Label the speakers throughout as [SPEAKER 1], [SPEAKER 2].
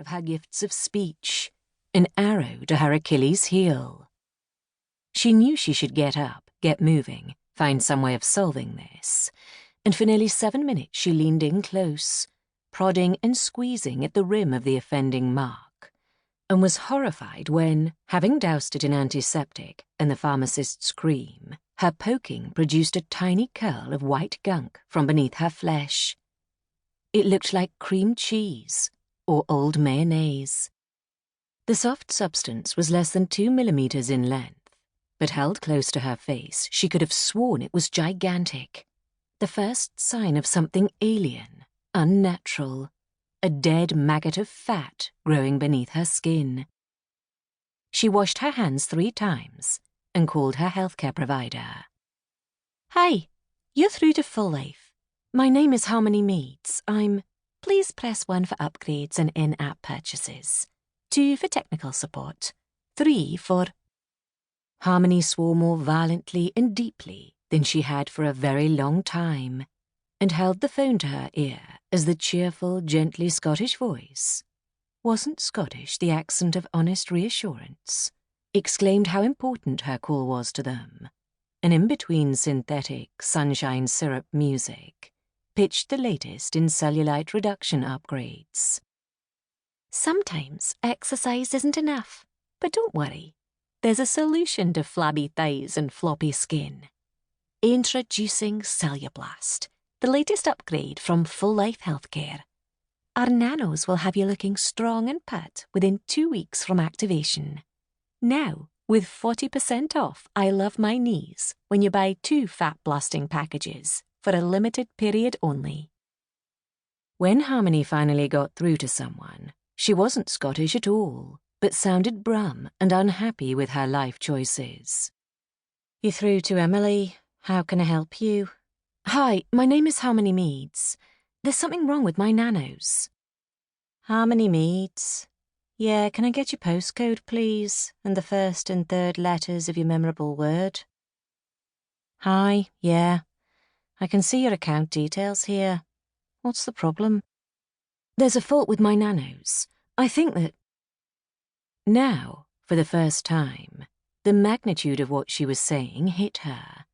[SPEAKER 1] of her gifts of speech, an arrow to her Achilles' heel. She knew she should get up, get moving, find some way of solving this, and for nearly 7 minutes she leaned in close, prodding and squeezing at the rim of the offending mark, and was horrified when, having doused it in antiseptic and the pharmacist's cream, her poking produced a tiny curl of white gunk from beneath her flesh. It looked like cream cheese or old mayonnaise. The soft substance was less than 2 millimeters in length, but held close to her face, she could have sworn it was gigantic. The first sign of something alien, unnatural, a dead maggot of fat growing beneath her skin. She washed her hands 3 times and called her healthcare provider. "Hi, you're through to Full Life. My name is Harmony Meads. Please press 1 for upgrades and in-app purchases, 2 for technical support, 3 for..." Harmony swore more violently and deeply than she had for a very long time, and held the phone to her ear as the cheerful, gently Scottish voice — wasn't Scottish the accent of honest reassurance — exclaimed how important her call was to them, and in between synthetic sunshine syrup music, pitched the latest in cellulite reduction upgrades. "Sometimes exercise isn't enough, but don't worry. There's a solution to flabby thighs and floppy skin. Introducing Cellublast, the latest upgrade from Full Life Healthcare. Our nanos will have you looking strong and pert within 2 weeks from activation. Now, with 40% off I Love My Knees when you buy 2 fat-blasting packages for a limited period only." When Harmony finally got through to someone, she wasn't Scottish at all, but sounded brum and unhappy with her life choices. "You through to Emily. How can I help you?" "Hi, my name is Harmony Meads. There's something wrong with my nanos." "Harmony Meads. Yeah, can I get your postcode, please, and the first and third letters of your memorable word?" "Hi, yeah. I can see your account details here. What's the problem?" "There's a fault with my nanos. I think that..." Now, for the first time, the magnitude of what she was saying hit her,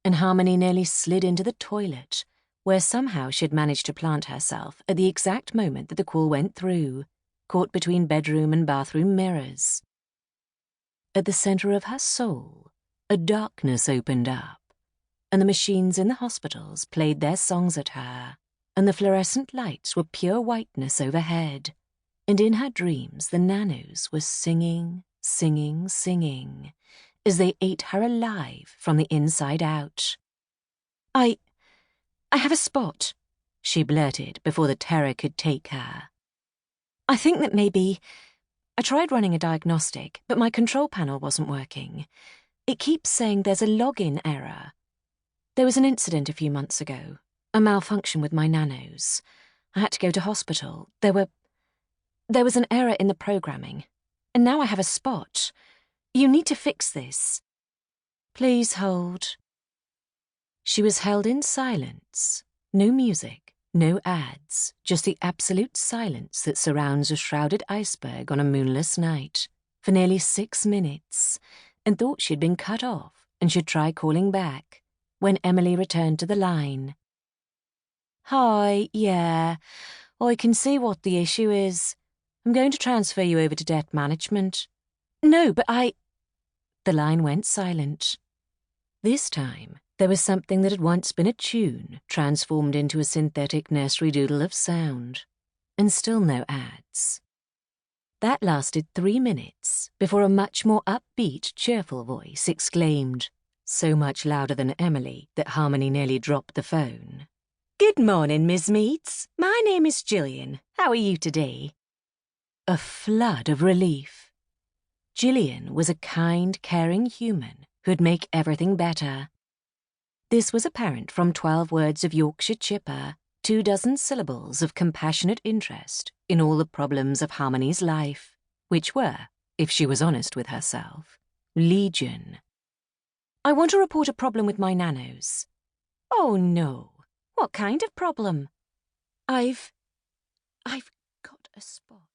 [SPEAKER 1] and Harmony nearly slid into the toilet, where somehow she'd managed to plant herself at the exact moment that the call went through, caught between bedroom and bathroom mirrors. At the center of her soul, a darkness opened up, and the machines in the hospitals played their songs at her, and the fluorescent lights were pure whiteness overhead, and in her dreams the nanos were singing, singing, singing, as they ate her alive from the inside out. I have a spot," she blurted before the terror could take her. "I think that maybe... I tried running a diagnostic, but my control panel wasn't working. It keeps saying there's a login error. There was an incident a few months ago, a malfunction with my nanos. I had to go to hospital. There was an error in the programming, and now I have a spot. You need to fix this. Please hold." She was held in silence. No music, no ads, just the absolute silence that surrounds a shrouded iceberg on a moonless night, for nearly 6 minutes, and thought she'd been cut off and should try calling back, when Emily returned to the line. "Hi, yeah. I can see what the issue is. I'm going to transfer you over to debt management." "No, but The line went silent. This time, there was something that had once been a tune transformed into a synthetic nursery doodle of sound, and still no ads. That lasted 3 minutes before a much more upbeat, cheerful voice exclaimed, so much louder than Emily that Harmony nearly dropped the phone, "Good morning, Miss Meads. My name is Gillian. How are you today?" A flood of relief. Gillian was a kind, caring human who'd make everything better. This was apparent from 12 words of Yorkshire chipper, 24 syllables of compassionate interest in all the problems of Harmony's life, which were, if she was honest with herself, legion. "I want to report a problem with my nanos." "Oh, no. What kind of problem?" I've got a spot."